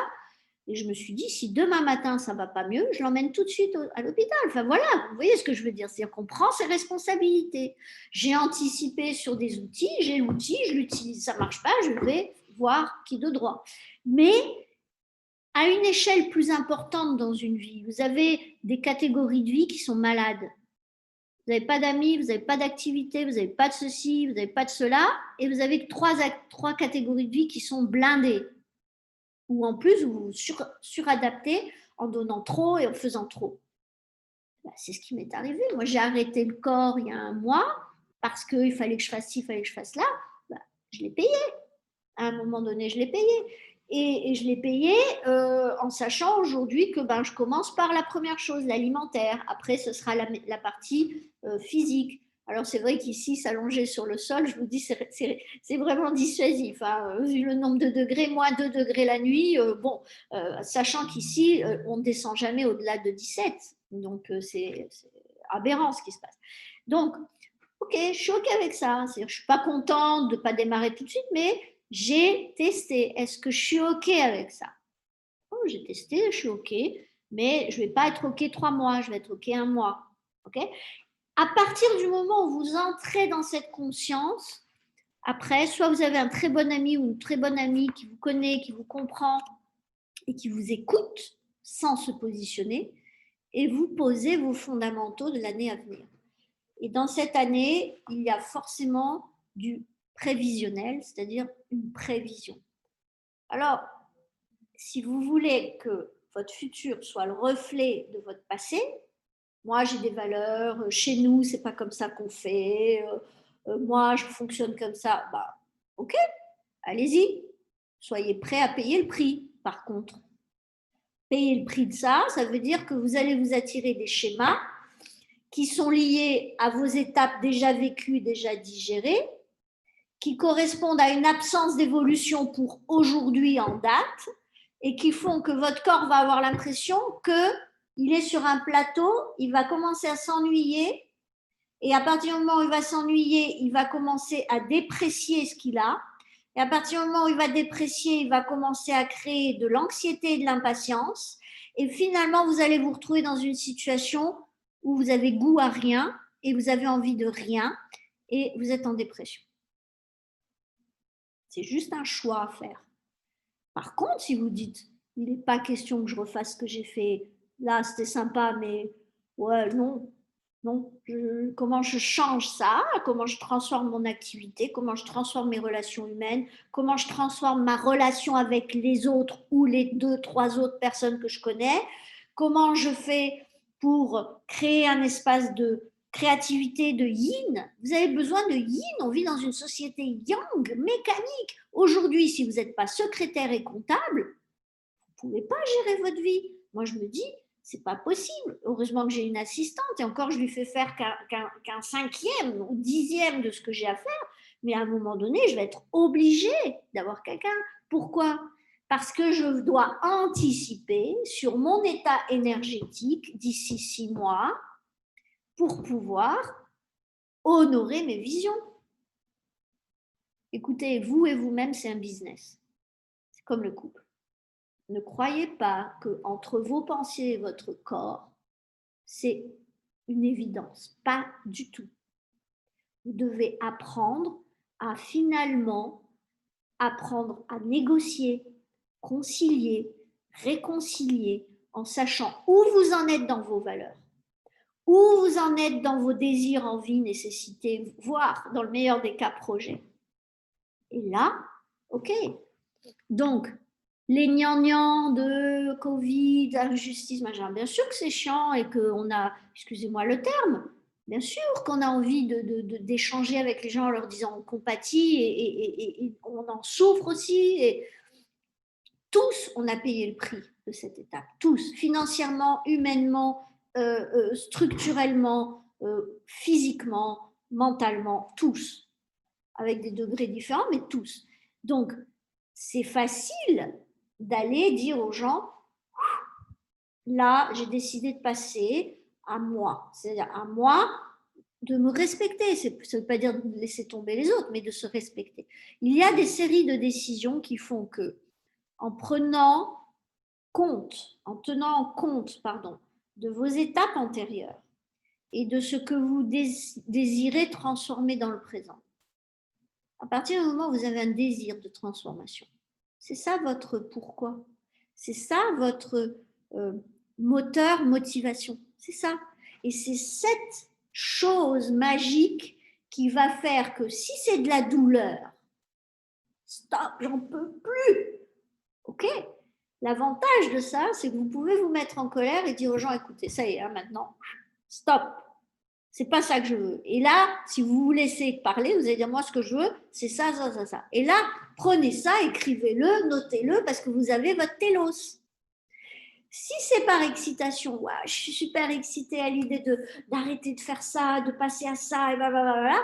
Et je me suis dit, si demain matin, ça ne va pas mieux, je l'emmène tout de suite à l'hôpital. Enfin voilà, vous voyez ce que je veux dire. C'est-à-dire qu'on prend ses responsabilités. J'ai anticipé sur des outils, j'ai l'outil, je l'utilise, ça ne marche pas, je vais voir qui de droit. Mais à une échelle plus importante dans une vie, vous avez des catégories de vie qui sont malades. Vous n'avez pas d'amis, vous n'avez pas d'activité, vous n'avez pas de ceci, vous n'avez pas de cela, et vous avez trois catégories de vie qui sont blindées. Ou en plus, vous vous suradaptez en donnant trop et en faisant trop. Ben, c'est ce qui m'est arrivé. Moi, j'ai arrêté le corps il y a 1 mois parce qu'il fallait que je fasse ci, il fallait que je fasse là. Ben, je l'ai payé. À un moment donné, je l'ai payé. Et je l'ai payé en sachant aujourd'hui que ben, je commence par la première chose, l'alimentaire. Après, ce sera la partie physique. Alors, c'est vrai qu'ici, s'allonger sur le sol, je vous dis, c'est vraiment dissuasif. Hein. Vu le nombre de degrés, moins 2 degrés la nuit, sachant qu'ici, on ne descend jamais au-delà de 17. Donc, c'est aberrant ce qui se passe. Donc, OK, je suis OK avec ça. Je ne suis pas contente de ne pas démarrer tout de suite, mais j'ai testé. Est-ce que je suis OK avec ça? Oh, j'ai testé, je suis OK, mais je ne vais pas être OK 3 mois, je vais être OK 1 mois. OK? À partir du moment où vous entrez dans cette conscience, après, soit vous avez un très bon ami ou une très bonne amie qui vous connaît, qui vous comprend et qui vous écoute sans se positionner, et vous posez vos fondamentaux de l'année à venir. Et dans cette année, il y a forcément du prévisionnel, c'est-à-dire une prévision. Alors, si vous voulez que votre futur soit le reflet de votre passé, moi j'ai des valeurs, chez nous c'est pas comme ça qu'on fait, moi je fonctionne comme ça, bah ok, allez-y, soyez prêts à payer le prix. Par contre, payer le prix de ça, ça veut dire que vous allez vous attirer des schémas qui sont liés à vos étapes déjà vécues, déjà digérées, qui correspondent à une absence d'évolution pour aujourd'hui en date et qui font que votre corps va avoir l'impression qu'il est sur un plateau, il va commencer à s'ennuyer et à partir du moment où il va s'ennuyer, il va commencer à déprécier ce qu'il a et à partir du moment où il va déprécier, il va commencer à créer de l'anxiété et de l'impatience et finalement vous allez vous retrouver dans une situation où vous avez goût à rien et vous avez envie de rien et vous êtes en dépression. C'est juste un choix à faire. Par contre, si vous dites, il n'est pas question que je refasse ce que j'ai fait, là c'était sympa, mais ouais, non, non, comment je change ça, comment je transforme mon activité, comment je transforme mes relations humaines, comment je transforme ma relation avec les autres ou les 2, 3 autres personnes que je connais, comment je fais pour créer un espace de créativité, de yin. Vous avez besoin de yin, on vit dans une société yang, mécanique. Aujourd'hui, si vous n'êtes pas secrétaire et comptable, vous ne pouvez pas gérer votre vie. Moi, je me dis, c'est pas possible. Heureusement que j'ai une assistante et encore, je lui fais faire qu'un 5e ou 10e de ce que j'ai à faire. Mais à un moment donné, je vais être obligée d'avoir quelqu'un. Pourquoi? Parce que je dois anticiper sur mon état énergétique d'ici 6 mois pour pouvoir honorer mes visions. Écoutez, vous et vous-même, c'est un business. C'est comme le couple. Ne croyez pas qu'entre vos pensées et votre corps, c'est une évidence. Pas du tout. Vous devez apprendre à finalement apprendre à négocier, concilier, réconcilier en sachant où vous en êtes dans vos valeurs, où vous en êtes dans vos désirs, envies, nécessités, voire dans le meilleur des cas projets. Et là, ok. Donc, les gnangnans de Covid, injustice, machin, bien sûr que c'est chiant et qu'on a, excusez-moi le terme, bien sûr qu'on a envie d'échanger avec les gens en leur disant on compatit et on en souffre aussi. Et tous, on a payé le prix de cette étape, tous, financièrement, humainement, structurellement, physiquement, mentalement, tous, avec des degrés différents, mais tous. Donc, c'est facile d'aller dire aux gens, là, j'ai décidé de passer à moi, c'est-à-dire à moi de me respecter. Ça ne veut pas dire de laisser tomber les autres, mais de se respecter. Il y a des séries de décisions qui font que, en tenant compte, de vos étapes antérieures et de ce que vous désirez transformer dans le présent, à partir du moment où vous avez un désir de transformation, c'est ça votre pourquoi, c'est ça votre moteur, motivation, c'est ça. Et c'est cette chose magique qui va faire que si c'est de la douleur, stop, j'en peux plus, ok. L'avantage de ça, c'est que vous pouvez vous mettre en colère et dire aux gens, écoutez, ça y est, hein, maintenant, stop. C'est pas ça que je veux. Et là, si vous vous laissez parler, vous allez dire, moi, ce que je veux, c'est ça, ça, ça, ça. Et là, prenez ça, écrivez-le, notez-le, parce que vous avez votre télos. Si c'est par excitation, ouais, je suis super excitée à l'idée d'arrêter de faire ça, de passer à ça, et blablabla,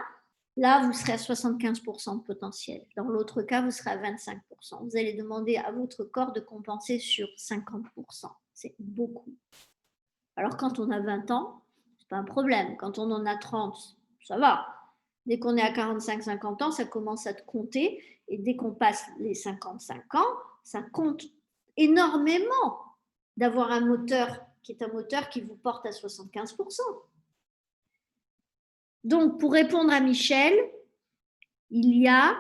là, vous serez à 75% de potentiel. Dans l'autre cas, vous serez à 25%. Vous allez demander à votre corps de compenser sur 50%. C'est beaucoup. Alors, quand on a 20 ans, c'est pas un problème. Quand on en a 30, ça va. Dès qu'on est à 45-50 ans, ça commence à te compter. Et dès qu'on passe les 55 ans, ça compte énormément d'avoir un moteur qui est un moteur qui vous porte à 75%. Donc, pour répondre à Michel, il y a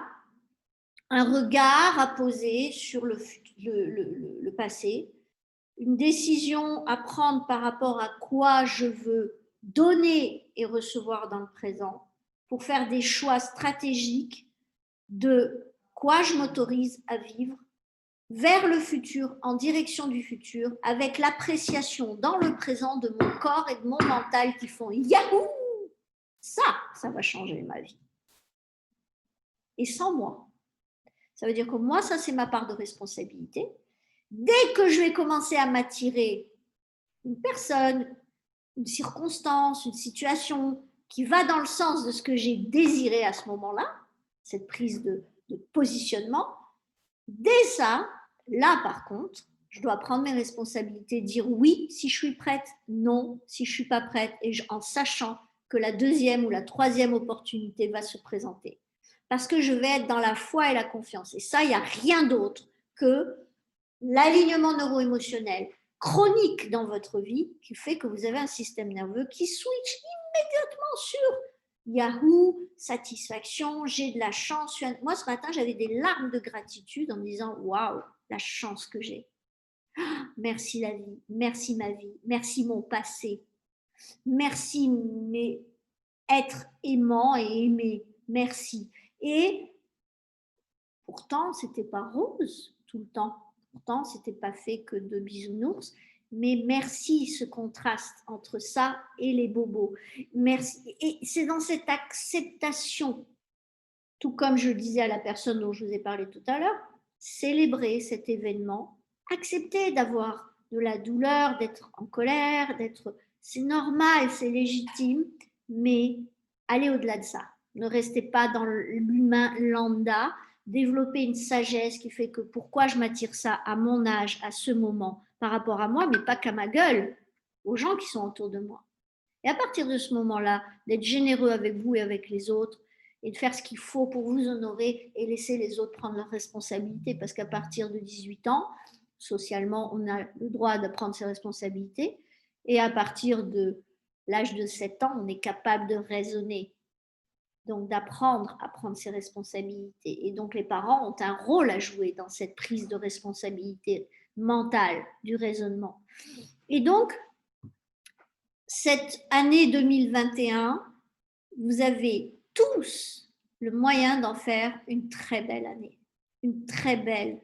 un regard à poser sur le passé, une décision à prendre par rapport à quoi je veux donner et recevoir dans le présent pour faire des choix stratégiques de quoi je m'autorise à vivre vers le futur, en direction du futur, avec l'appréciation dans le présent de mon corps et de mon mental qui font Yahoo! Ça va changer ma vie. Et sans moi. Ça veut dire que moi, ça, c'est ma part de responsabilité. Dès que je vais commencer à m'attirer une personne, une circonstance, une situation qui va dans le sens de ce que j'ai désiré à ce moment-là, cette prise de positionnement, dès ça, là par contre, je dois prendre mes responsabilités, dire oui si je suis prête, non si je ne suis pas prête, et en sachant que la deuxième ou la troisième opportunité va se présenter. Parce que je vais être dans la foi et la confiance. Et ça, il n'y a rien d'autre que l'alignement neuro-émotionnel chronique dans votre vie qui fait que vous avez un système nerveux qui switch immédiatement sur Yahoo, satisfaction, j'ai de la chance. Moi, ce matin, j'avais des larmes de gratitude en me disant waouh, la chance que j'ai. Merci la vie, merci ma vie, merci mon passé, merci mes être aimant et aimé, merci. Et pourtant, c'était pas rose tout le temps. Pourtant, c'était pas fait que de bisounours. Mais merci ce contraste entre ça et les bobos. Merci. Et c'est dans cette acceptation, tout comme je disais à la personne dont je vous ai parlé tout à l'heure, célébrer cet événement, accepter d'avoir de la douleur, d'être en colère, c'est normal, c'est légitime, mais allez au-delà de ça. Ne restez pas dans l'humain lambda, développer une sagesse qui fait que pourquoi je m'attire ça à mon âge, à ce moment, par rapport à moi, mais pas qu'à ma gueule, aux gens qui sont autour de moi. Et à partir de ce moment-là, d'être généreux avec vous et avec les autres, et de faire ce qu'il faut pour vous honorer et laisser les autres prendre leurs responsabilités, parce qu'à partir de 18 ans, socialement, on a le droit de prendre ses responsabilités, et à partir de l'âge de 7 ans, on est capable de raisonner, donc d'apprendre à prendre ses responsabilités. Et donc les parents ont un rôle à jouer dans cette prise de responsabilité mentale du raisonnement. Et donc, cette année 2021, vous avez tous le moyen d'en faire une très belle année, une très belle,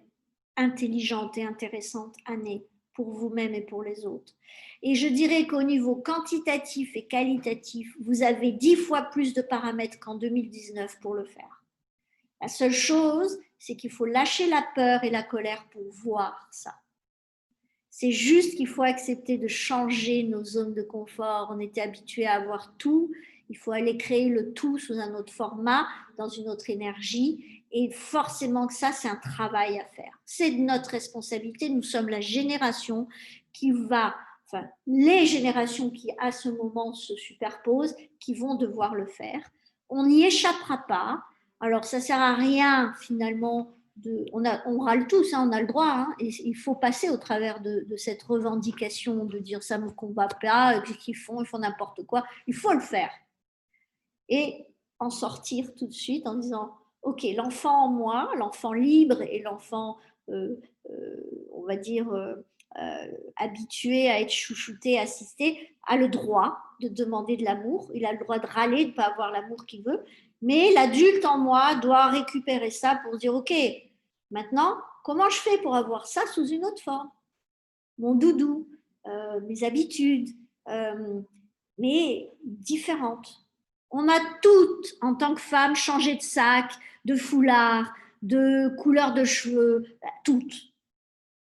intelligente et intéressante année pour vous-même et pour les autres. Et je dirais qu'au niveau quantitatif et qualitatif, vous avez 10 fois plus de paramètres qu'en 2019 pour le faire. La seule chose, c'est qu'il faut lâcher la peur et la colère pour voir ça. C'est juste qu'il faut accepter de changer nos zones de confort. On était habitué à avoir tout. Il faut aller créer le tout sous un autre format, dans une autre énergie. Et forcément que ça, c'est un travail à faire. C'est de notre responsabilité. Nous sommes la génération qui va, enfin, les générations qui à ce moment se superposent, qui vont devoir le faire. On n'y échappera pas. Alors, ça ne sert à rien finalement. On râle tous, hein, on a le droit, hein, et il faut passer au travers de cette revendication de dire ça ne me combat pas, qu'est-ce qu'ils font, ils font n'importe quoi. Il faut le faire. Et en sortir tout de suite en disant, ok, l'enfant en moi, l'enfant libre et l'enfant, on va dire, habitué à être chouchouté, assisté, a le droit de demander de l'amour, il a le droit de râler, de ne pas avoir l'amour qu'il veut, mais l'adulte en moi doit récupérer ça pour dire, ok, maintenant, comment je fais pour avoir ça sous une autre forme? Mon doudou, mes habitudes, mais différentes. On a toutes, en tant que femme, changé de sac, de foulard, de couleur de cheveux, toutes.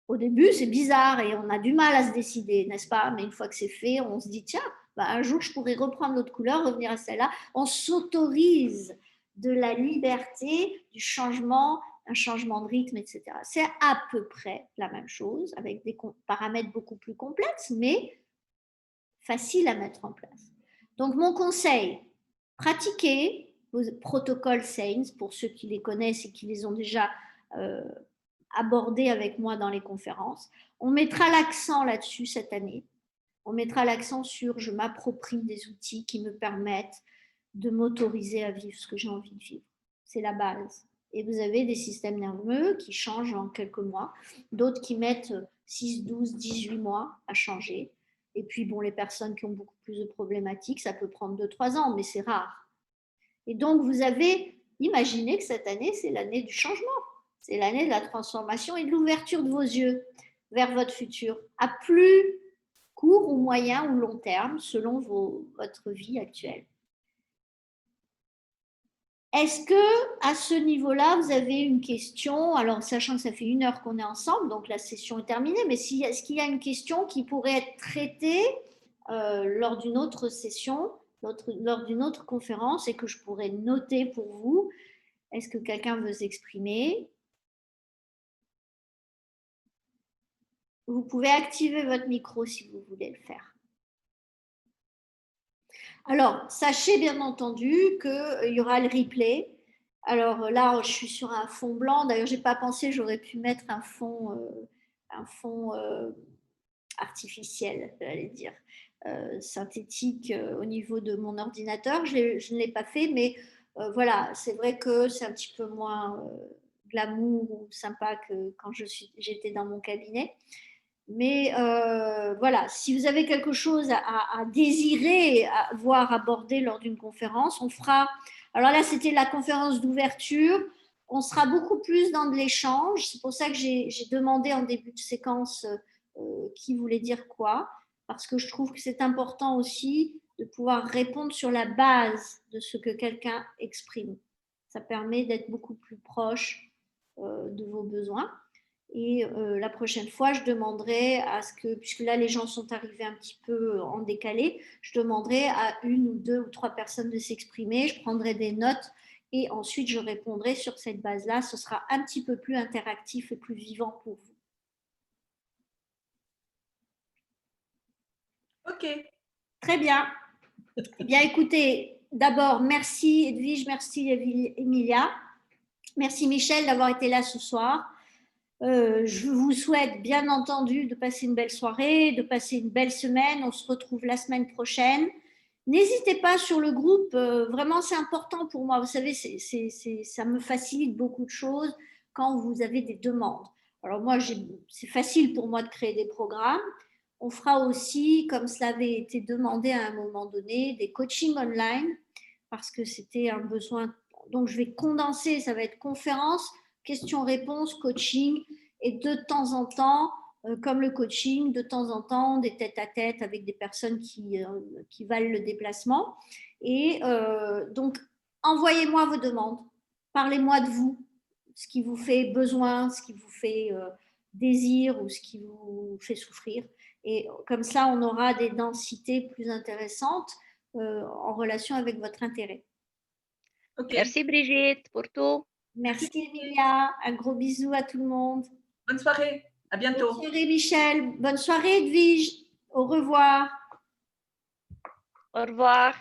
Au début, c'est bizarre et on a du mal à se décider, n'est-ce pas? Mais une fois que c'est fait, on se dit, tiens, bah, un jour, je pourrais reprendre l'autre couleur, revenir à celle-là. On s'autorise de la liberté, du changement, un changement de rythme, etc. C'est à peu près la même chose, avec des paramètres beaucoup plus complexes, mais facile à mettre en place. Donc, mon conseil, pratiquez vos protocoles SAINS pour ceux qui les connaissent et qui les ont déjà abordés avec moi dans les conférences. On mettra l'accent là-dessus cette année. On mettra l'accent sur je m'approprie des outils qui me permettent de m'autoriser à vivre ce que j'ai envie de vivre. C'est la base. Et vous avez des systèmes nerveux qui changent en quelques mois, d'autres qui mettent 6, 12, 18 mois à changer. Et puis, bon, les personnes qui ont beaucoup plus de problématiques, ça peut prendre 2-3 ans, mais c'est rare. Et donc, vous avez imaginé que cette année, c'est l'année du changement. C'est l'année de la transformation et de l'ouverture de vos yeux vers votre futur, à plus court ou moyen ou long terme, selon votre vie actuelle. Est-ce que à ce niveau-là, vous avez une question? Alors, sachant que ça fait 1 heure qu'on est ensemble, donc la session est terminée, mais est-ce qu'il y a une question qui pourrait être traitée lors d'une autre session, lors d'une autre conférence et que je pourrais noter pour vous? Est-ce que quelqu'un veut s'exprimer? Vous pouvez activer votre micro si vous voulez le faire. Alors, sachez bien entendu qu'il y aura le replay. Alors là, je suis sur un fond blanc. D'ailleurs, je n'ai pas pensé, j'aurais pu mettre un fond artificiel, j'allais dire, synthétique au niveau de mon ordinateur. Je ne l'ai pas fait, mais voilà, c'est vrai que c'est un petit peu moins glamour ou sympa que quand j'étais dans mon cabinet. Mais voilà, si vous avez quelque chose à désirer voir abordé lors d'une conférence, on fera. Alors là, c'était la conférence d'ouverture. On sera beaucoup plus dans de l'échange. C'est pour ça que j'ai demandé en début de séquence qui voulait dire quoi, parce que je trouve que c'est important aussi de pouvoir répondre sur la base de ce que quelqu'un exprime. Ça permet d'être beaucoup plus proche de vos besoins. Et la prochaine fois, je demanderai à ce que, puisque là les gens sont arrivés un petit peu en décalé, je demanderai à 1 ou 2 ou 3 personnes de s'exprimer, je prendrai des notes et ensuite je répondrai sur cette base-là. Ce sera un petit peu plus interactif et plus vivant pour vous. Ok. Très bien. Eh bien, écoutez, d'abord, merci Edwige, merci Emilia, merci Michel d'avoir été là ce soir. Je vous souhaite bien entendu de passer une belle soirée, de passer une belle semaine. On se retrouve la semaine prochaine. N'hésitez pas sur le groupe, vraiment c'est important pour moi. Vous savez, ça me facilite beaucoup de choses quand vous avez des demandes. Alors moi, c'est facile pour moi de créer des programmes. On fera aussi, comme cela avait été demandé à un moment donné, des coachings online parce que c'était un besoin. Donc je vais condenser, ça va être conférence, questions-réponses, coaching et de temps en temps, comme le coaching, de temps en temps, des tête-à-tête avec des personnes qui valent le déplacement. Et donc, envoyez-moi vos demandes, parlez-moi de vous, ce qui vous fait besoin, ce qui vous fait désir ou ce qui vous fait souffrir. Et comme ça, on aura des densités plus intéressantes en relation avec votre intérêt. Ok. Merci Brigitte pour tout. Merci Emilia, un gros bisou à tout le monde. Bonne soirée. À bientôt. Bonne soirée Michel, bonne soirée Edwige, au revoir. Au revoir.